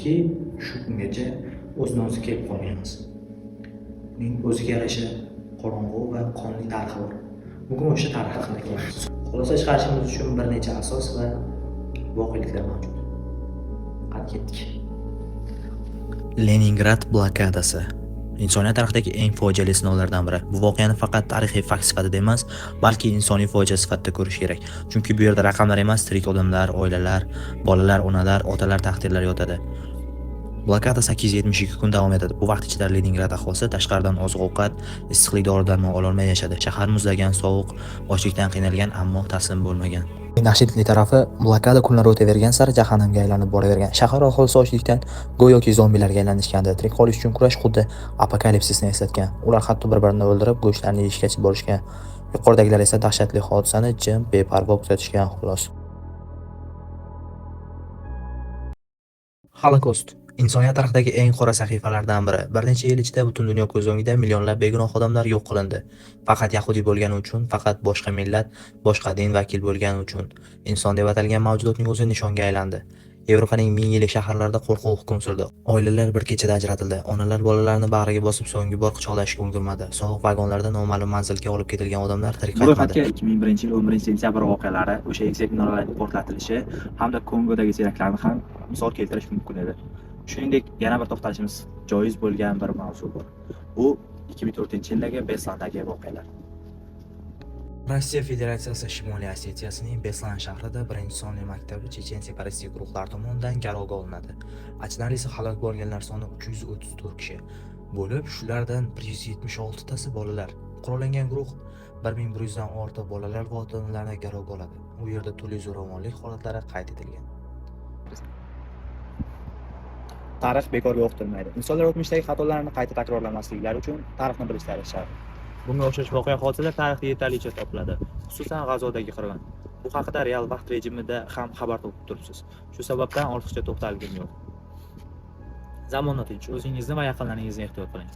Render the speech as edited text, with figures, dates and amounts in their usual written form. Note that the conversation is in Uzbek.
afsuski, shu kungacha o'z-o'ziga kelib qolganmiz. Uning o'ziga yarasha qorong'u va qonli tarixi bor. Bugun o'sha tarix haqida gapiramiz. Xulosa chiqarishimiz uchun bir necha asos va voqeliklar mavjud. Qani ketdik. Leningrad blokadasi insoniyat tarixidagi eng fojiali sinovlardan biri. Bu voqeani faqat tarixiy fakt sifatida emas, balki insoniy fojia sifatida ko'rish kerak. Chunki bu yerda raqamlar emas, tirik odamlar, oilalar, bolalar, onalar, otalar taqdirlari yotadi. Blokada 872 kun davom etadi. Bu vaqt ichida Leningrad aholisi tashqaridan oziq-ovqat, issiqlik dori-darmon ololmay yashadi. Shahar muzlagan, sovuq, ochlikdan qiynalgan, ammo taslim bo'lmagan. Dahshatli tarafi, blokada kunlar o'tavergan sari jahannamga aylanib boravergan. Shahar aholisi ochlikdan go'yoki zombilarga aylanishgandi. Tirik qolish uchun kurash xuddi apokalipsisni eslatgan. Ular hatto bir-birini o'ldirib, go'shtlarni yeyishgacha borishgan. Yuqoridagilar esa dahshatli hodisani jim, beparvo kuzatishgan xolos. Holokost insoniyat tarixidagi eng qora sahifalardan biri. Bir necha yil ichida butun dunyo ko'z o'ngida millionlab begunoh odamlar yo'q qilindi. Faqat yahudiy bo'lgani uchun, faqat boshqa millat, boshqa din vakil bo'lgani uchun inson deb atalgan mavjudotning o'zi nishonga aylandi. Yevropaning ming yillik shaharlarida qo'rquv hukm surdi. Oilalar bir kechada ajratildi. Onalar bolalarini bag'riga bosib so'nggi bor quchoqlashga ulgurmadi. Sovuq vagonlarda noma'lum manzilga olib ketilgan odamlar tirik qaytmadi. Ro'yxatga 2001-yil 11-sentyabr voqealari, o'sha ekzek minoralarning portlatilishi hamda Kongodagi teraktlarni ham misol keltirish mumkin edi. Shuningdek, yana bir to'xtalishimiz joiz bo'lgan bir mavzu bor. Bu 2004-yildagi Beslandagi voqealar. Rossiya Federatsiyasi Shimoliy Osetiyasining Beslan shahrida birinchi sonli maktabi chechen separatistik guruhlar tomonidan garovga olinadi. Achinarlisi, halok bo'lganlar soni 334 kishi bo'lib, shulardan 176 tasi bolalar. Qurollangan guruh 1100 dan ortiq bolalar va ota-onalarni garovga oladi. U yerda turli zo'ravonlik holatlari qayd etilgan. Tarix bekorga o'qitilmaydi. Insonlar o'tmishdagi xatolarni qayta takrorlamasliklari uchun tarixni bilishlari shart. Bunga o'xshash voqea hodisalar tarixda yetarlicha topiladi, xususan G'azodagi qirg'in. Bu haqida real vaqt rejimida ham xabar topib turibsiz. Shu sababdan ortiqcha to'xtalgim yo'q. Zamon tinch, o'zingizni va yaqinlaringizni ehtiyot qiling.